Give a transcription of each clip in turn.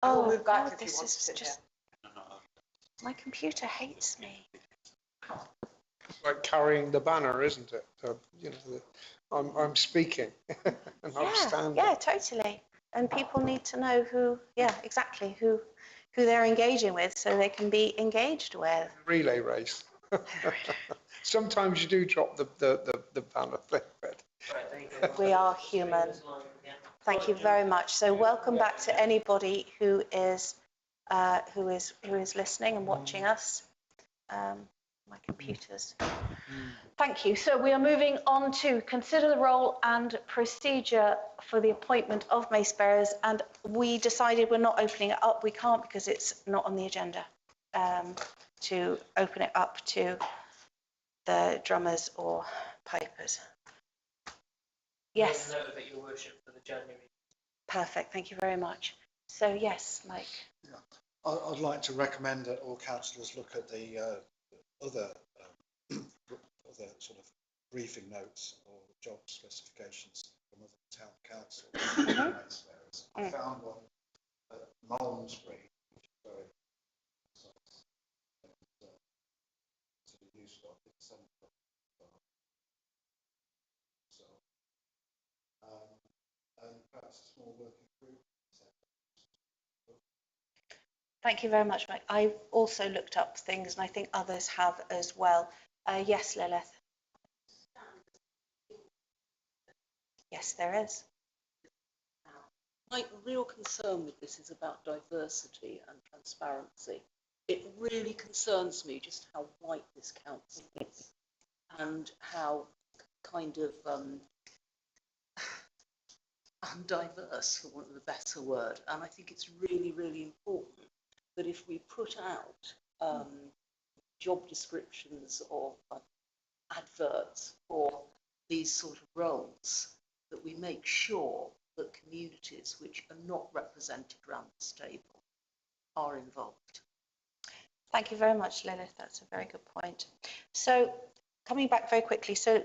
We'll move back if you this want is to sit just... My computer hates me. It's like carrying the banner, isn't it? You know, I'm speaking and I'm standing. Yeah, totally. And people need to know who, exactly, who they're engaging with so they can be engaged with. Relay race. Sometimes you do drop the banner thing, but... We are human. Thank you very much. So welcome back to anybody who is listening and watching us. My computer's. Thank you. So we are moving on to consider the role and procedure for the appointment of mace bearers, and we decided we're not opening it up. We can't because it's not on the agenda to open it up to the drummers or pipers. Yes. Note that, Your Worship, for the January. Perfect. Thank you very much. So yes, Mike. Yeah, I'd like to recommend that all councillors look at the other sort of briefing notes or job specifications from other town councils. I found one at Malmesbury, which is very precise and sort of useful. It's so, and perhaps a small working group. Thank you very much, Mike. I've also looked up things, and I think others have as well. Yes, Lilith. Yes, there is. My real concern with this is about diversity and transparency. It really concerns me just how white this council is and how kind of undiverse, for want of a better word. And I think it's really, really important that if we put out job descriptions or adverts for these sort of roles, that we make sure that communities which are not represented around this table are involved. Thank you very much, Lilith. That's a very good point. So coming back very quickly, so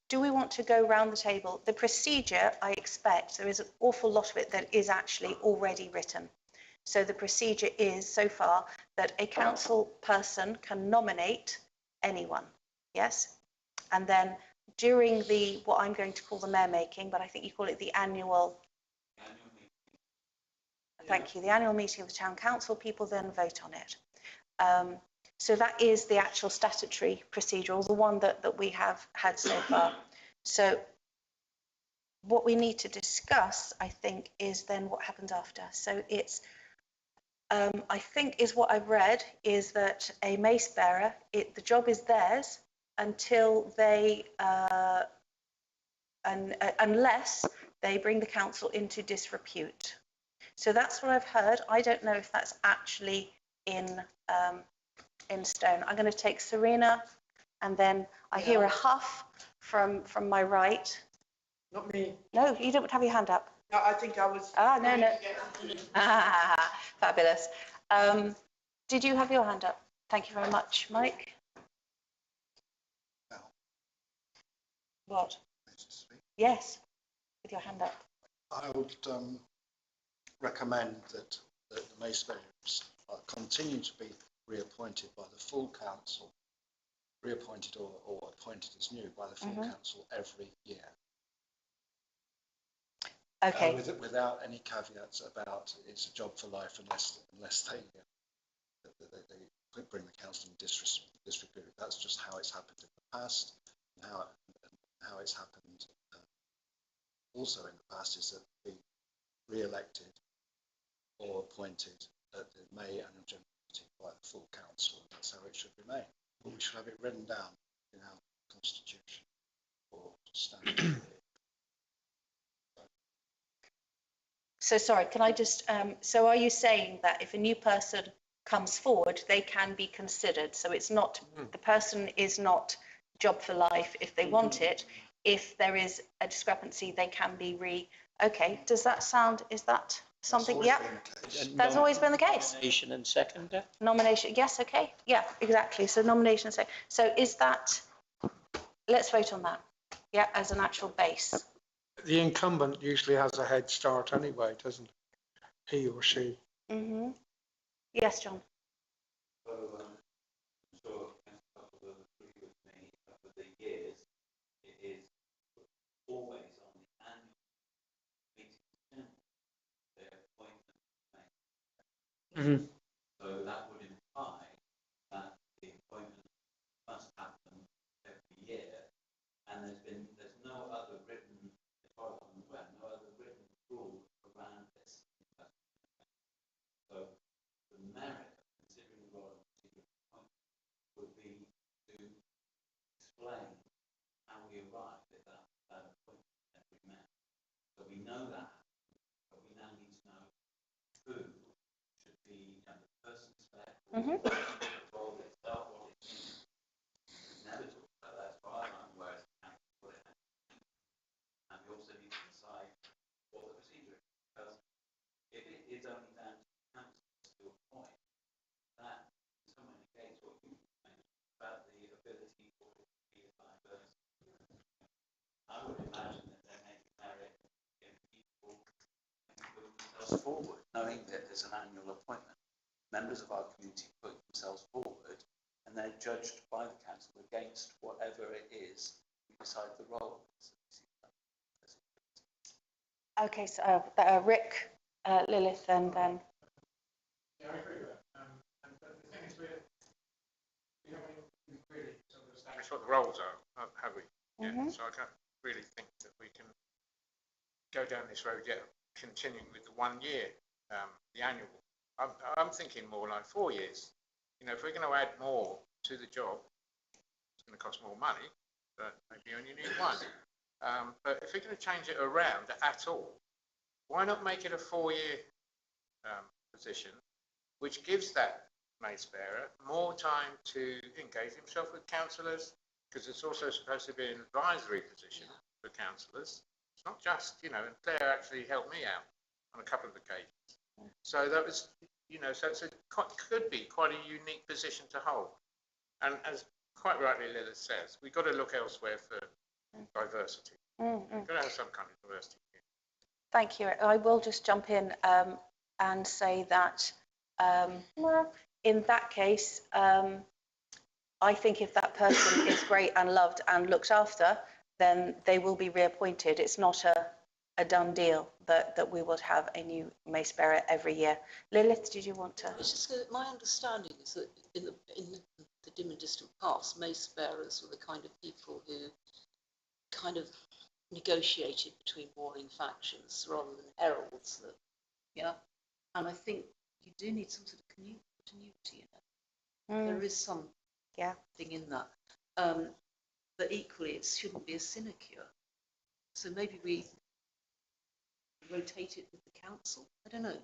do we want to go round the table? The procedure, I expect, there is an awful lot of it that is actually already written. So the procedure is, so far, that a council person can nominate anyone, yes? And then during the, what I'm going to call the mayor making, but I think you call it the annual meeting. Thank you. The annual meeting of the town council, people then vote on it. So that is the actual statutory procedure, or the one that we have had so far. So what we need to discuss, I think, is then what happens after. So it's, I think is what I've read, is that a mace bearer, the job is theirs until they, unless they bring the council into disrepute. So that's what I've heard. I don't know if that's actually in stone. I'm going to take Serena, and then I hear a huff from my right. Not me. No, you don't have your hand up. No, I think I was... No. Fabulous. Did you have your hand up? Thank you very much. Mike? No. What? Yes, with your hand up. I would recommend that the mace bearers continue to be reappointed by the full council, reappointed or appointed as new by the full council every year. Okay. Without any caveats about it's a job for life unless they bring the council in disrepute. That's just how it's happened in the past, and how it's happened also in the past is that be re-elected or appointed at the May annual general meeting by the full council. And that's how it should remain. But we should have it written down in our constitution or standard. So sorry, can I just, so are you saying that if a new person comes forward, they can be considered? So it's not, the person is not job for life if they want it. If there is a discrepancy, they can be okay. Does that sound, is that something? Yeah, that's always been the case. Nomination and seconder. Nomination, yes, okay. Yeah, exactly. So nomination and second. So is that, let's vote on that. Yeah, as an actual base. The incumbent usually has a head start anyway, doesn't he or she? Mm-hmm. Yes, John. So, I'm sure Councillor will agree with me, over the years, it is always on the annual meeting, their appointment made. So that would imply that the appointment must happen every year, and there's no other written, as far as I'm aware, no other written rule around this. So the merit of considering the role of a particular appointment would be to explain how we arrived at that appointment that we met. So we know that, but we now need to know who should be, the person select, Mm-hmm. the role itself, what it means. We've never talked about that, as far as I'm aware, as a council, what it means. And we also need to decide what the procedure is, because if it is only down to councils to appoint, that in some way negates what you mentioned about the ability for it to be a diverse. I would imagine that there may be merit in people putting themselves forward, knowing that there's an annual appointment. Members of our community put themselves forward, and they're judged by the council against whatever it is we decide the role is. Okay, so Rick, Lilith, and then. Yeah, I agree with that. And but the thing is, we haven't really sort of established what the roles are, have we? Yeah. Mhm. So I can't really think that we can go down this road yet, continuing with the 1 year, the annual. I'm thinking more like 4 years. You know, if we're going to add more to the job, it's going to cost more money, but maybe you only need one. But if we're going to change it around at all, why not make it a 4-year position, which gives that mace bearer more time to engage himself with councillors, because it's also supposed to be an advisory position for councillors. It's not just, you know, and Claire actually helped me out on a couple of occasions. So that was, you know, so it's could be quite a unique position to hold. And as quite rightly Lilith says, we've got to look elsewhere for diversity. We've got to have some kind of diversity. Thank you. I will just jump in and say that in that case, I think if that person is great and loved and looked after, then they will be reappointed. It's not a done deal that we would have a new mace bearer every year. Lilith, did you want to? It's just that my understanding is that in the dim and distant past, mace bearers were the kind of people who kind of negotiated between warring factions rather than heralds. That, yeah, and I think you do need some sort of continuity in it. There is some thing in that, but equally it shouldn't be a sinecure. So maybe we rotate it with the council. I don't know.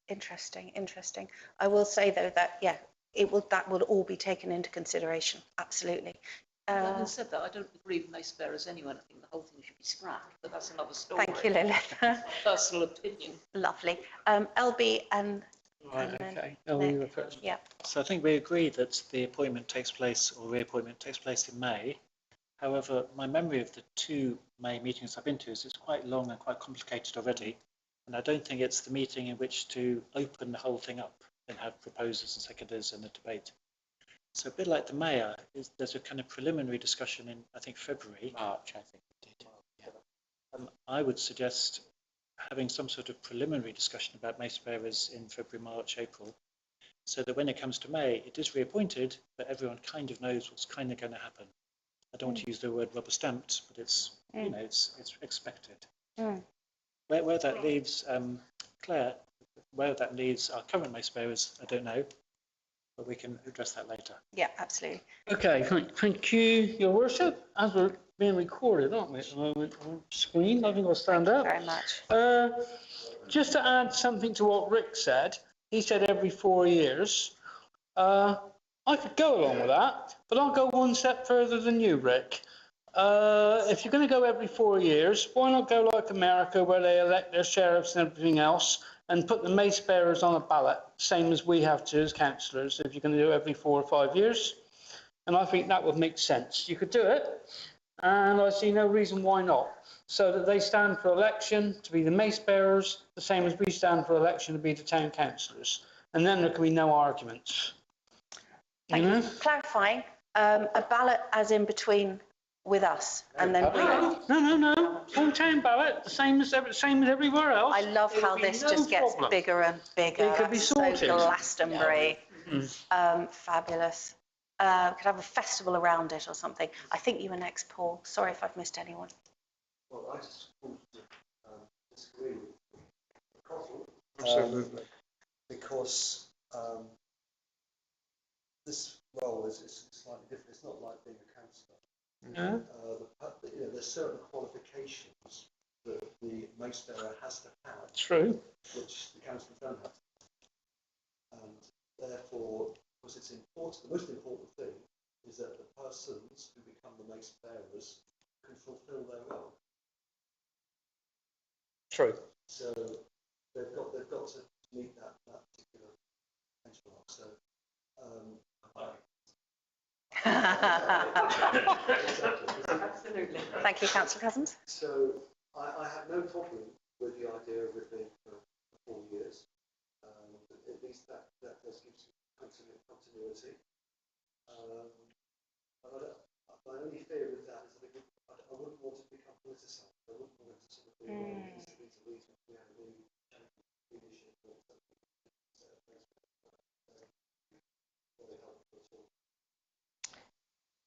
Interesting. I will say though that that will all be taken into consideration. Absolutely. Having said that, I don't agree with mace bearers anyway. I think the whole thing should be scrapped, but that's another story. Thank you, Lilith. My personal opinion. Lovely. LB and Right, then okay. Nick. Yeah. So I think we agree that the appointment takes place, or reappointment takes place in May. However, my memory of the 2 May meetings I've been to is it's quite long and quite complicated already. And I don't think it's the meeting in which to open the whole thing up and have proposers and seconders and a debate. So a bit like the mayor, there's a kind of preliminary discussion in, I think, February. March, I think we did. Yeah. I would suggest having some sort of preliminary discussion about mace bearers in February, March, April, so that when it comes to May, it is reappointed, but everyone kind of knows what's kind of going to happen. I don't want to use the word rubber stamped, but it's, you know, it's expected. Where that leaves, Claire, where that leaves our current mace bearers, I don't know, but we can address that later. Yeah, absolutely. Okay, thank you, Your Worship. As we're being recorded, aren't we, at the moment on screen? I think I'll stand up. Very much. Just to add something to what Rick said, he said every 4 years. I could go along with that, but I'll go one step further than you, Rick. If you're going to go every 4 years, why not go like America, where they elect their sheriffs and everything else, and put the mace bearers on a ballot, same as we have to as councillors, if you're going to do it every 4 or 5 years? And I think that would make sense. You could do it, and I see no reason why not. So that they stand for election to be the mace bearers, the same as we stand for election to be the town councillors. And then there can be no arguments. Thank you. Clarifying, a ballot as in between with us, and then we. No. Full town ballot, the same as everywhere else. I love how this just gets bigger and bigger. It could be sorted. So Glastonbury, fabulous. Could have a festival around it or something. I think you were next, Paul. Sorry if I've missed anyone. Well, I just want to disagree with Cottle. Absolutely. Because this role is slightly different. It's not like being a councillor. There's certain qualifications that the mace bearer has to have. True. Which the councillors don't have. And therefore, because it's important, the most important thing is that the persons who become the mace bearers can fulfil their role. True. So they've got to meet that particular benchmark. So Absolutely. Thank you, Councillor Cousins. So I have no problem with the idea of it being for 4 years. At least that does give some continuity. My only fear with that is that I wouldn't want it to become politicised. I wouldn't want it to sort of be we have a leadership or something.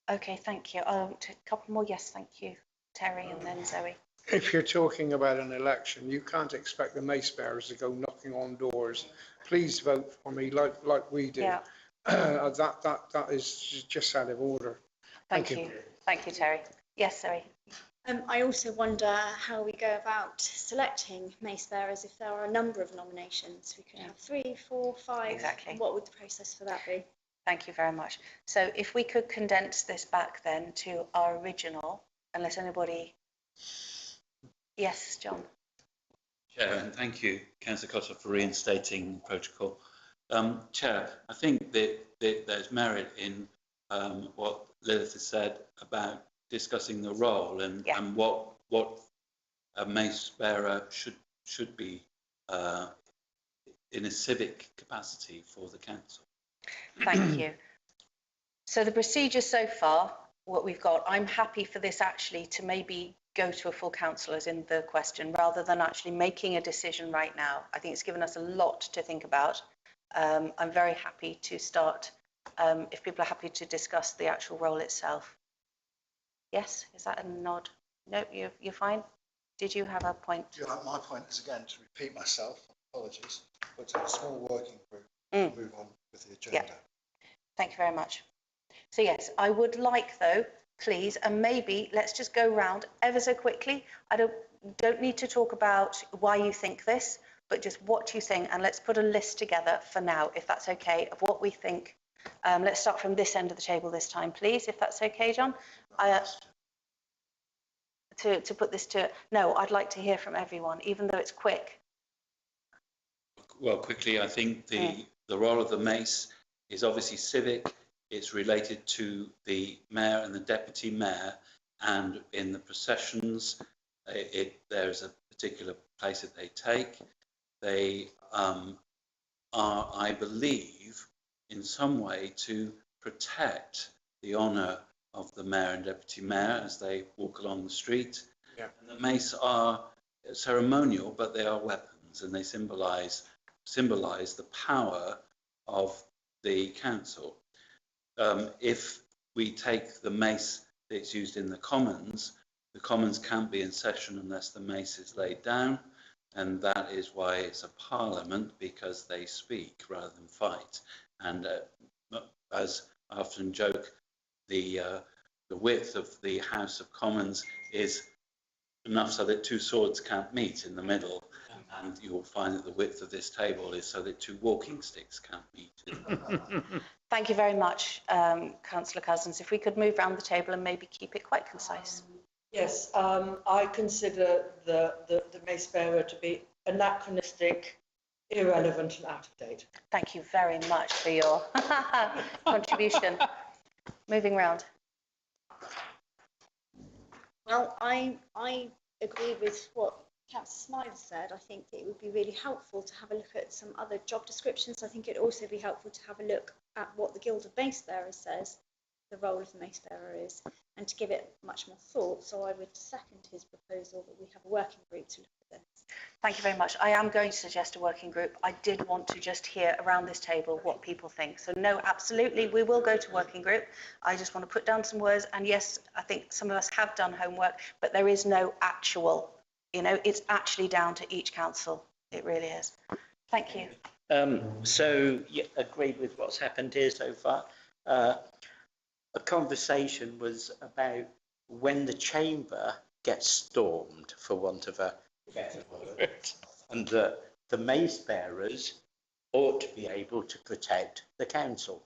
Okay, thank you. A couple more. Yes, thank you, Terry, and then Zoe. If you're talking about an election, you can't expect the mace bearers to go knocking on doors. Please vote for me, like we do. Yeah. That is just out of order. Thank you. Thank you, Terry. Yes, Zoe. I also wonder how we go about selecting mace bearers if there are a number of nominations. We could have 3, 4, 5. Exactly. What would the process for that be? Thank you very much. So if we could condense this back then to our original, unless anybody... Yes, John. Chair, and thank you, Councillor Cotter, for reinstating protocol. Chair, I think that there's merit in what Lilith has said about discussing the role and what a mace bearer should be in a civic capacity for the council. Thank you. So the procedure so far, what we've got, I'm happy for this actually to maybe go to a full council as in the question, rather than actually making a decision right now. I think it's given us a lot to think about. I'm very happy to start, if people are happy to discuss the actual role itself. Yes, is that a nod? No, you're fine? Did you have a point? Yeah, my point is, again, to repeat myself, apologies, but to have a small working group to move on with the agenda. Yeah. Thank you very much. So yes, I would like though, please, and maybe let's just go round ever so quickly. I don't need to talk about why you think this, but just what you think, and let's put a list together for now, if that's okay, of what we think. Let's start from this end of the table this time, please, if that's okay, John. To put this to, no, I'd like to hear from everyone, even though it's quick. Well, quickly, I think the role of the mace is obviously civic. It's related to the mayor and the deputy mayor, and in the processions, there's a particular place that they take. They are, I believe, in some way to protect the honour of the mayor and deputy mayor as they walk along the street. Yeah. And the mace are ceremonial, but they are weapons, and they symbolise the power of the council. If we take the mace that's used in the Commons can't be in session unless the mace is laid down, and that is why it's a parliament, because they speak rather than fight. And as I often joke, the width of the House of Commons is enough so that two swords can't meet in the middle, and you'll find that the width of this table is so that two walking sticks can't meet. Thank you very much, Councillor Cousins. If we could move around the table and maybe keep it quite concise. Yes, I consider the mace bearer to be anachronistic, irrelevant and out of date. Thank you very much for your contribution. Moving round. Well, I agree with what Councillor Smythe said. I think that it would be really helpful to have a look at some other job descriptions. I think it'd also be helpful to have a look at what the Guild of Mace Bearers says the role of the mace bearer is, and to give it much more thought. So I would second his proposal that we have a working group to look at this. Thank you very much. I am going to suggest a working group. I did want to just hear around this table what people think. So no, absolutely, we will go to working group. I just want to put down some words. And yes, I think some of us have done homework, but there is no actual, it's actually down to each council. It really is. Thank you. So, yeah, agreed with what's happened here so far. A conversation was about when the chamber gets stormed, for want of a better word, and that the mace bearers ought to be able to protect the council.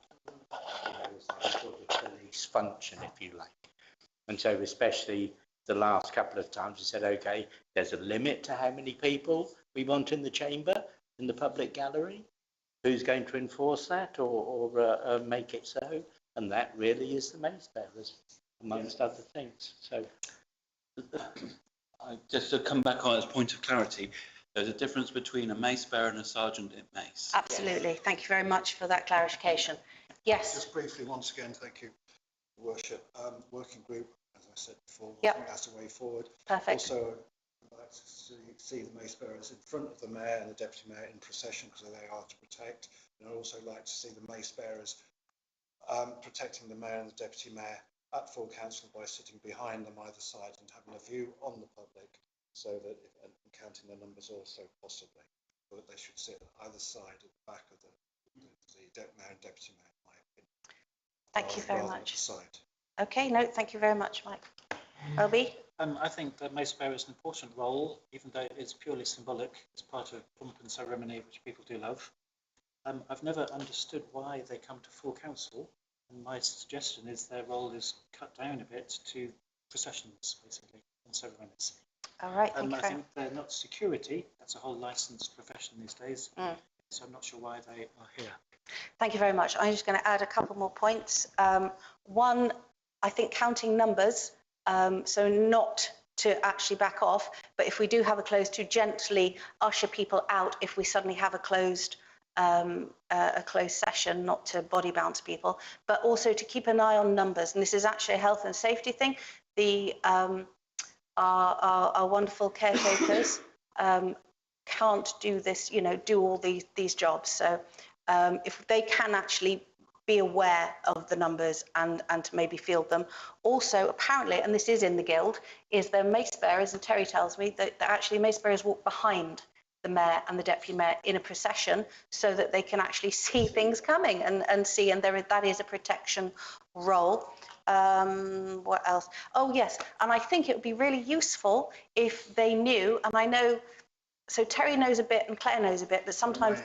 It's a sort of police function, if you like. And so especially the last couple of times we said, okay, there's a limit to how many people we want in the chamber, in the public gallery. Who's going to enforce that or make it so? And that really is the mace bearers, amongst other things. So, just to come back on as a point of clarity, there's a difference between a mace bearer and a sergeant at mace. Absolutely. Thank you very much for that clarification. Yes. Just briefly, once again, thank you, Your Worship. Working group, as I said before, I Yep. think that's the way forward. Perfect. Also, I'd like to see the mace bearers in front of the mayor and the deputy mayor in procession, because they are to protect. And I'd also like to see the mace bearers protecting the mayor and the deputy mayor at full council by sitting behind them either side and having a view on the public, so that, and counting the numbers also possibly, but that they should sit either side at the back of the mayor and deputy mayor, in my opinion. Thank you very rather much. at the side. Okay, no, thank you very much, Mike. Obi? I think the mace bearer is an important role, even though it's purely symbolic. It's part of pomp and ceremony, which people do love. I've never understood why they come to full council, and my suggestion is their role is cut down a bit to processions, basically, and ceremonies. All right, thank you I very think they're not security. That's a whole licensed profession these days. So I'm not sure why they are here. Thank you very much. I'm just going to add a couple more points. One, I think counting numbers, so not to actually back off, but if we do have a close, to gently usher people out if we suddenly have a closed session, not to body bounce people, but also to keep an eye on numbers. And this is actually a health and safety thing. The our wonderful caretakers can't do this, do all these jobs. So if they can actually be aware of the numbers and to maybe field them. Also, apparently, and this is in the guild, is there mace bearers, and Terry tells me that actually mace bearers walk behind the mayor and the deputy mayor in a procession so that they can actually see things coming and see, and that is a protection role. What else? Oh, yes, and I think it would be really useful if they knew, and I know, so Terry knows a bit and Claire knows a bit, but sometimes,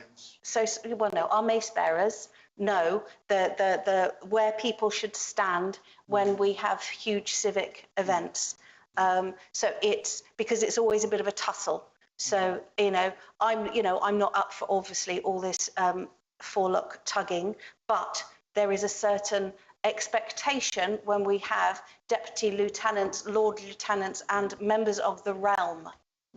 our mace bearers know the where people should stand when we have huge civic events. So it's because it's always a bit of a tussle. So, I'm not up for obviously all this forelock tugging, but there is a certain expectation when we have deputy lieutenants, lord lieutenants and members of the realm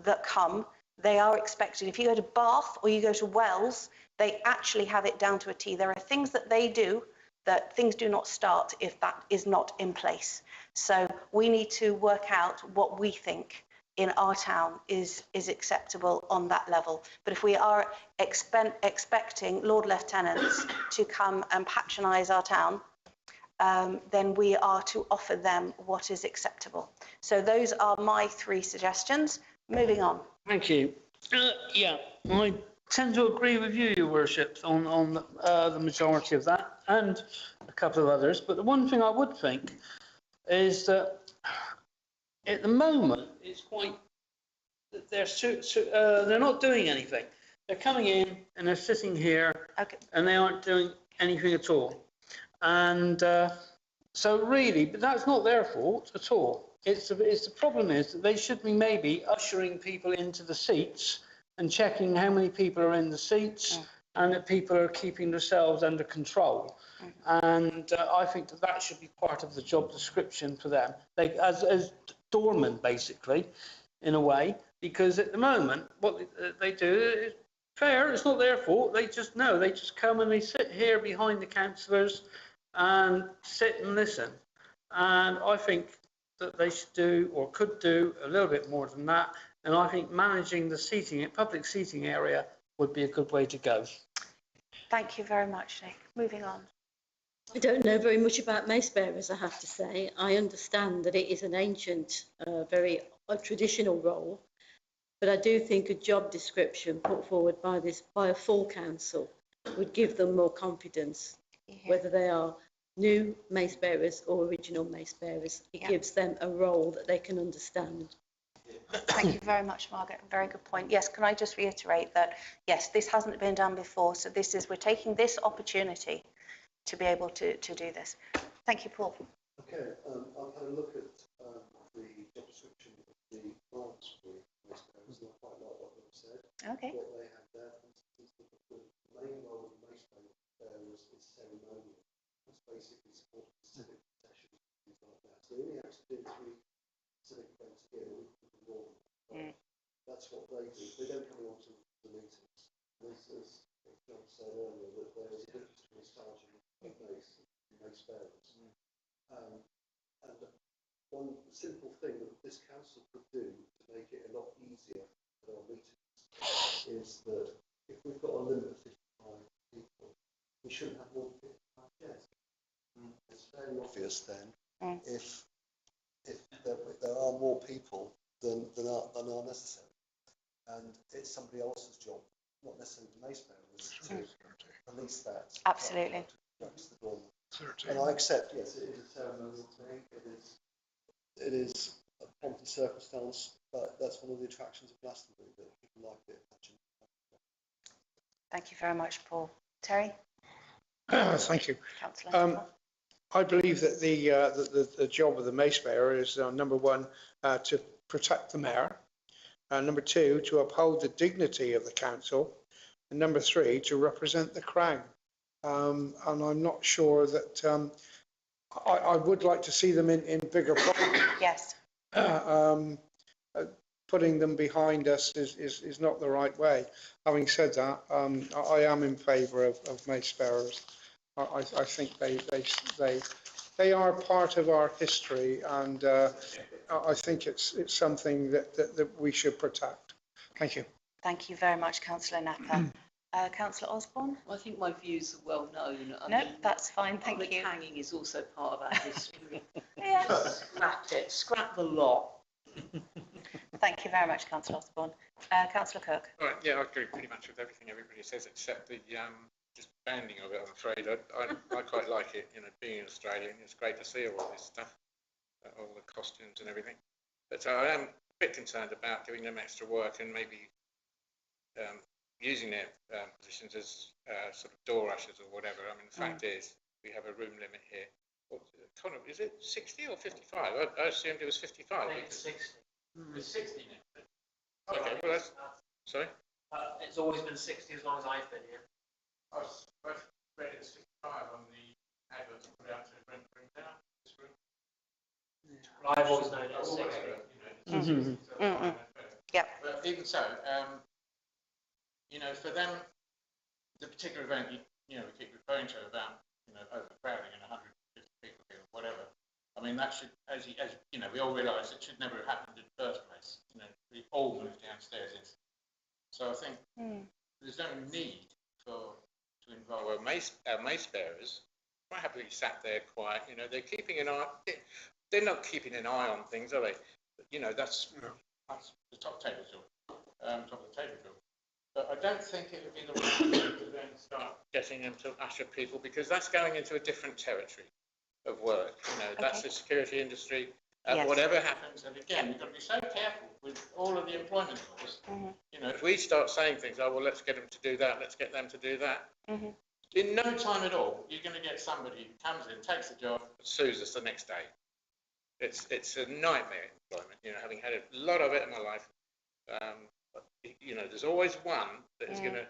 that come. They are expected. If you go to Bath or you go to Wells, they actually have it down to a T. There are things that they do that things do not start if that is not in place. So we need to work out what we think in our town is acceptable on that level. But if we are expecting Lord Lieutenants to come and patronise our town, then we are to offer them what is acceptable. So those are my 3 suggestions. Moving on. Thank you. Yeah, I tend to agree with you, Your Worship, on the majority of that and a couple of others. But the one thing I would think is that at the moment it's quite they're not doing anything. They're coming in and they're sitting here, okay, and they aren't doing anything at all. And so really, but that's not their fault at all. It's the problem is that they should be maybe ushering people into the seats and checking how many people are in the seats and that people are keeping themselves under control. And I think that should be part of the job description for them. As doorman, basically, in a way, because at the moment, what they do is fair, it's not their fault, they just know, they just come and they sit here behind the councillors and sit and listen. And I think that they should do, or could do, a little bit more than that, and I think managing the seating, public seating area would be a good way to go. Thank you very much, Nick. Moving on. I don't know very much about mace bearers, I have to say. I understand that it is an ancient, very traditional role, but I do think a job description put forward by a full council would give them more confidence, whether they are new mace bearers or original mace bearers. It gives them a role that they can understand. Thank you very much, Margaret. Very good point. Yes, can I just reiterate that, yes, this hasn't been done before, so we're taking this opportunity to be able to do this. Thank you, Paul. Okay, I've had a look at the job description of the grants for mace bearers, and I quite like what they've said. Okay. What they have there, for instance, the main role of mace bearers is ceremonial. It's basically supporting civic processions and things like that. So they only actually do 3 civic events a year, That's what they do. They don't come along to the meetings. As John said earlier, that there is a difference between a sergeant and mace bearers. And one simple thing that this council could do to make it a lot easier for our meetings is that if we've got a limit of 55 people, we shouldn't have more than 55 chairs. It's very obvious then if there are more people than are necessary, and it's somebody else's job, not necessarily the mace bearers, to release that. Absolutely. And I accept, yes, it is a ceremonial thing. It is a pomp and circumstance, but that's one of the attractions of Glastonbury, that people like it. Thank you very much, Paul. Terry? Thank you. Councillor. I believe that the job of the mace bearer is number one, to protect the mayor, number two, to uphold the dignity of the council, and number three, to represent the crown. And I'm not sure that I would like to see them in bigger problems. Yes. Putting them behind us is not the right way. Having said that, I am in favour of mace bearers. I think they are part of our history, and I think it's something that we should protect. Thank you. Thank you very much, Councillor Napper. Councillor Osborne? I think my views are well known. No, that's fine, thank public you. hanging is also part of our history. Yeah. Scrap it, scrap the lot. Thank you very much, Councillor Osborne. Councillor Cook? All right, yeah, I agree pretty much with everything everybody says, except the just banding of it, I'm afraid. I quite like it, being an Australian. It's great to see all this stuff, all the costumes and everything. But I am a bit concerned about giving them extra work and maybe using their positions as sort of door ushers or whatever. I mean, the fact is, we have a room limit here. Connor, is it 60 or 55? I assumed it was 55. I think it's 60. It's 60 now. Okay, well that's... Sorry? It's always been 60 as long as I've been here. I read it as 55 on the advert to put out to rent the room down. This room. I've always known it as 60. Yeah. But even so, for them, the particular event we keep referring to about overcrowding and 150 people here, or whatever. I mean, that should, as we all realise, it should never have happened in the first place. We all moved downstairs instantly. So I think there's no need to involve our mace bearers. Quite happily sat there quiet. They're keeping an eye. They're not keeping an eye on things, are they? That's the top table job, top of the table job. But I don't think it would be the right thing to then start getting them to usher people, because that's going into a different territory of work. That's the security industry. Yes. Whatever happens, and again, we've got to be so careful with all of the employment laws. If we start saying things, oh well, let's get them to do that, let's get them to do that. In no time at all, you're going to get somebody who comes in, takes the job, and sues us the next day. It's a nightmare employment. Having had a lot of it in my life. There's always one that is going to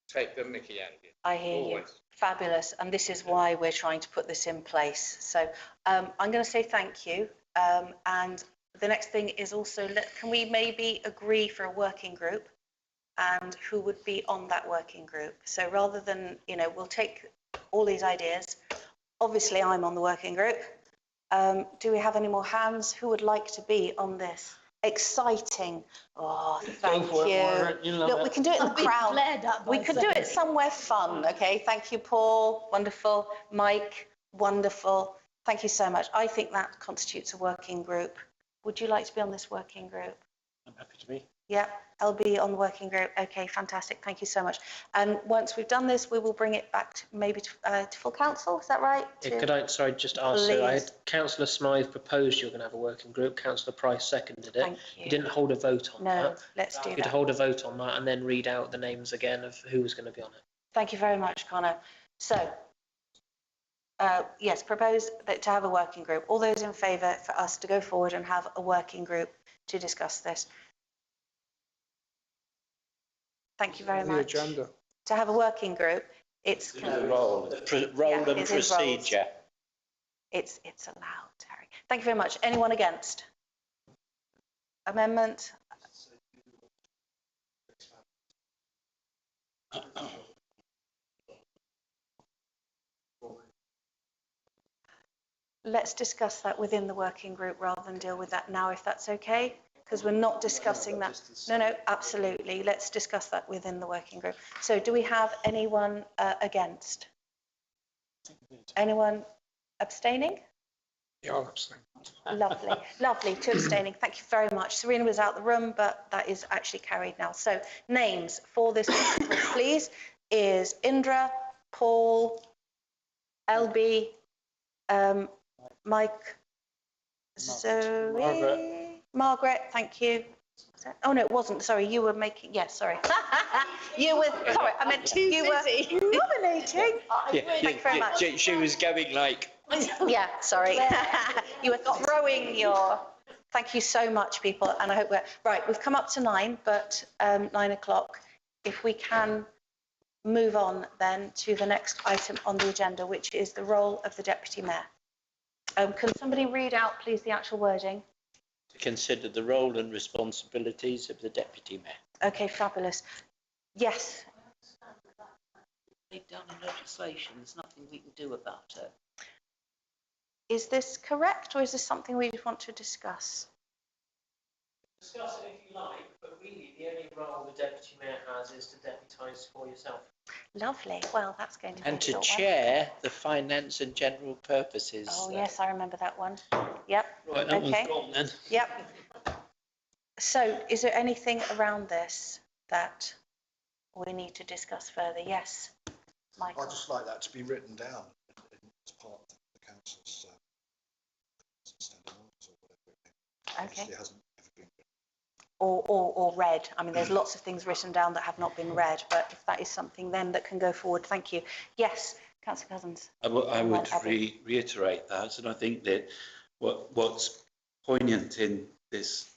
take the mickey out of you. I hear you. Fabulous. And this is why we're trying to put this in place. So I'm going to say thank you. And the next thing is also, can we maybe agree for a working group and who would be on that working group? So rather than, we'll take all these ideas. Obviously, I'm on the working group. Do we have any more hands? Who would like to be on this? Exciting. Oh, thank you. Look, we can do it in the crowd. We could do it somewhere fun, okay? Thank you, Paul. Wonderful. Mike, wonderful. Thank you so much. I think that constitutes a working group. Would you like to be on this working group? I'm happy to be. Yeah, LB on the working group. Okay, fantastic. Thank you so much. And once we've done this, we will bring it back to maybe to full council. Is that right? Could I, sorry, just ask, so I had Councillor Smythe proposed you were going to have a working group, Councillor Price seconded it. Thank you. You didn't hold a vote on that. No, let's do You could that. hold a vote on that and then read out the names again of who was going to be on it. Thank you very much, Connor. So, yes, propose that to have a working group. All those in favour for us to go forward and have a working group to discuss this. Thank you very much. The agenda. To have a working group, it's The role and procedure. It's allowed, Terry. Thank you very much. Anyone against? Amendment? Let's discuss that within the working group rather than deal with that now, if that's okay. Because we're not discussing that. No, absolutely. Let's discuss that within the working group. So do we have anyone against? Anyone abstaining? Yeah, I'll abstain. Lovely, lovely. 2 abstaining. Thank you very much. Serena was out the room, but that is actually carried now. So names for this group, please, is Indra, Paul, LB, Mike, Zoe, Margaret, thank you. Oh, no, it wasn't. Sorry, you were making, yes, sorry. You were, sorry, I meant you were nominating. Thank you very much. She was going like... Yeah, sorry. You were throwing your... Thank you so much, people, and I hope we're... Right, we've come up to 9, but 9 o'clock. If we can move on then to the next item on the agenda, which is the role of the Deputy Mayor. Can somebody read out, please, the actual wording? To consider the role and responsibilities of the Deputy Mayor. Okay, fabulous. Yes. Laid down in legislation, there's nothing we can do about it. Is this correct, or is this something we want to discuss? Discuss it if you like, but really the only role the Deputy Mayor has is to deputise for yourself. Lovely. Well, that's going to be And a to short chair the Finance and General Purposes. one. Oh, yes, I remember that one. Yep. Right, that Okay. one's gone then. Yep. So is there anything around this that we need to discuss further? Yes, Michael. I'd just like that to be written down as part of the council's standing orders or whatever it may be. Okay. It hasn't ever been written. Or read. I mean, there's lots of things written down that have not been read, but if that is something then that can go forward, thank you. Yes, Councillor Cousins. I would reiterate that, and I think that what's poignant in this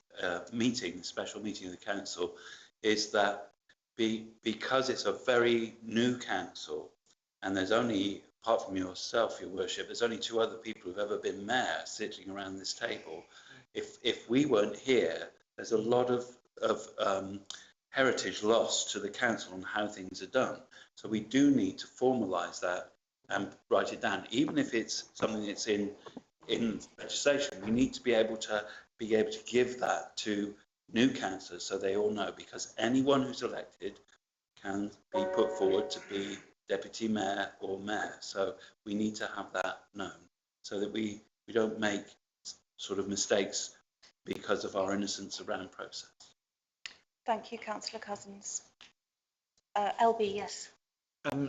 special meeting of the council, is that because it's a very new council, and there's only, apart from yourself, your worship, there's only 2 other people who've ever been mayor sitting around this table. If we weren't here, there's a lot of heritage lost to the council on how things are done. So we do need to formalise that and write it down, even if it's something that's in legislation. We need to be able to give that to new councillors so they all know, because anyone who's elected can be put forward to be deputy mayor or mayor. So we need to have that known so that we don't make sort of mistakes because of our innocence around process. Thank you, Councillor Cousins. LB, yes.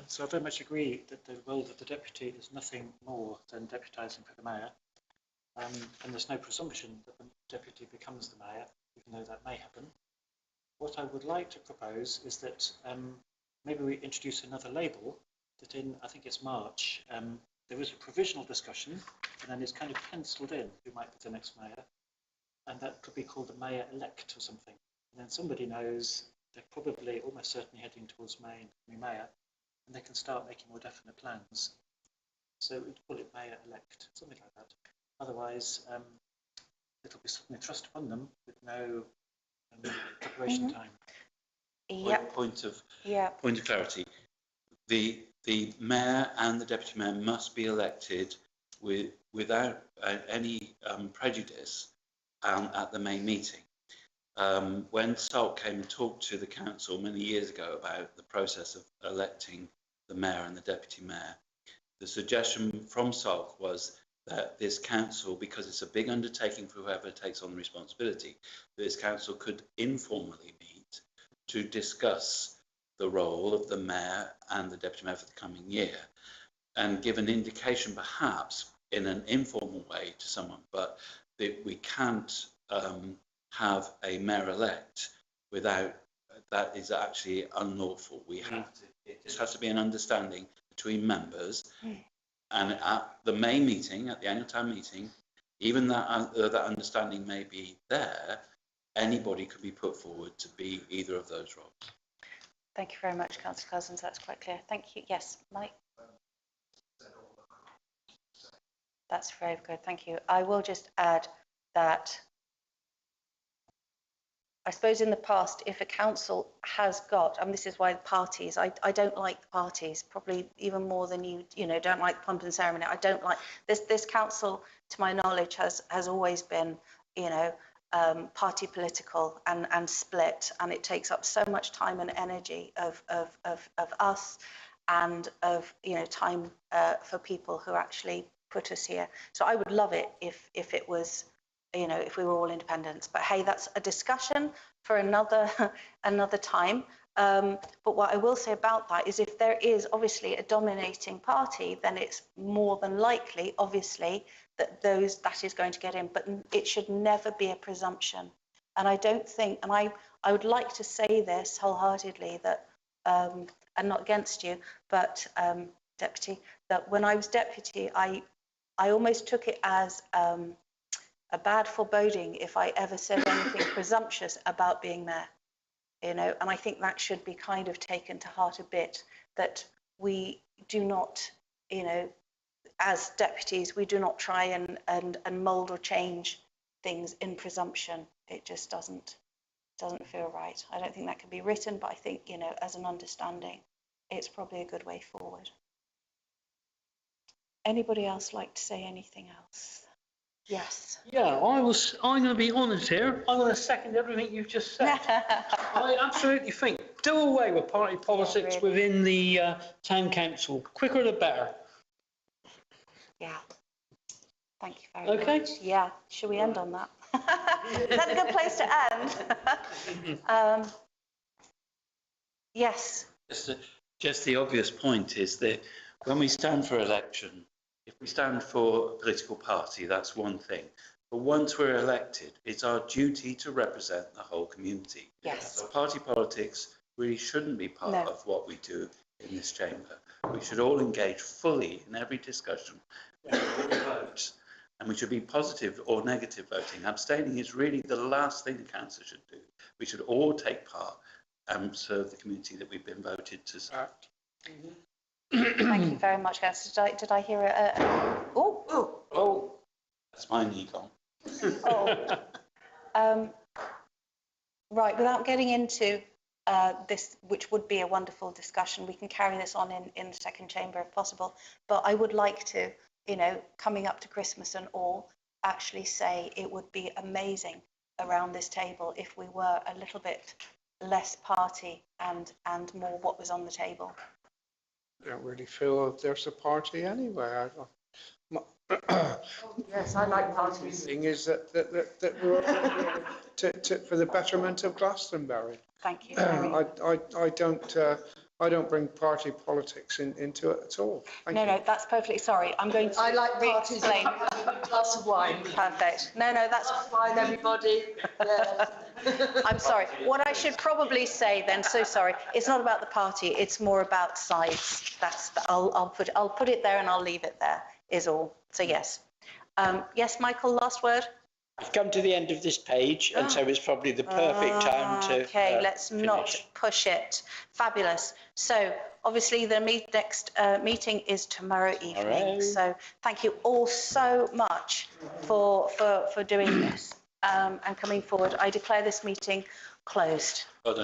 So I very much agree that the role of the deputy is nothing more than deputising for the mayor. And there's no presumption that the deputy becomes the mayor, even though that may happen. What I would like to propose is that maybe we introduce another label that in, I think it's March, there is a provisional discussion and then it's kind of penciled in who might be the next mayor. And that could be called the mayor-elect or something. And then somebody knows they're probably almost certainly heading towards May and becoming mayor, and they can start making more definite plans. So we'd call it mayor-elect, something like that. Otherwise, it'll be suddenly thrust upon them with no preparation time. Yep. Point of Yeah. clarity. The mayor and the deputy mayor must be elected without any prejudice at the main meeting. When Salt came and talked to the council many years ago about the process of electing the mayor and the deputy mayor, the suggestion from Salt was that this council, because it's a big undertaking for whoever takes on the responsibility, this council could informally meet to discuss the role of the mayor and the deputy mayor for the coming year and give an indication perhaps in an informal way to someone, but that we can't have a mayor-elect without, that is actually unlawful. We have to, it just has to be an understanding between members, and at the May meeting, at the annual town meeting, even that that understanding may be there, anybody could be put forward to be either of those roles. Thank you very much, Councillor Cousins. That's quite clear. Thank you. Yes, Mike. That's very good. Thank you. I will just add that I suppose in the past, if a council has got, and this is why the parties, I don't like the parties, probably even more than you don't like the pomp and ceremony. I don't like this council, to my knowledge, has always been, party political and split, and it takes up so much time and energy of us and of time for people who actually put us here. So I would love it if it was, if we were all independents. But hey, that's a discussion for another time. But what I will say about that is, if there is obviously a dominating party, then it's more than likely, obviously, that that is going to get in. But it should never be a presumption. And I don't think, and I would like to say this wholeheartedly, that and not against you, but deputy, that when I was deputy, I almost took it as a bad foreboding if I ever said anything presumptuous about being there, and I think that should be kind of taken to heart a bit, that we do not, as deputies, we do not try and mould or change things in presumption. It just doesn't feel right. I don't think that can be written, but I think, as an understanding, it's probably a good way forward. Anybody else like to say anything else? Yes. Yeah, I'm going to be honest here. I'm going to second everything you've just said. I absolutely think do away with party politics within the town council. Quicker the better. Yeah. Thank you very much. Yeah. Should we end on that? Is that a good place to end? Yes. Just the obvious point is that when we stand for election, if we stand for a political party, that's one thing. But once we're elected, it's our duty to represent the whole community. Yes. So party politics really shouldn't be part of what we do in this chamber. We should all engage fully in every discussion, all votes, and we should be positive or negative voting. Abstaining is really the last thing the council should do. We should all take part and serve the community that we've been voted to serve. Thank you very much, guys. Did I hear Oh, that's my knee gone. Right, without getting into this, which would be a wonderful discussion, we can carry this on in the second chamber if possible, but I would like to, coming up to Christmas and all, actually say it would be amazing around this table if we were a little bit less party and more what was on the table. I don't really feel there's a party anyway. Yes, I like parties. The thing is that we're for the betterment of Glastonbury. Thank you. I don't bring party politics into it at all. No, that's perfectly sorry. I'm going to I like parties. re-explain. A glass of wine. Perfect. No, that's fine, everybody. Yeah. I'm sorry. What I should probably say then, so sorry, it's not about the party, it's more about sides. I'll put it there and I'll leave it there, is all. So yes. Yes, Michael, last word? We've come to the end of this page, and so it's probably the perfect time to okay, let's finish. not push it. Fabulous. So obviously the next meeting is tomorrow evening. So thank you all so much for doing this. and coming forward. I declare this meeting closed. Well done.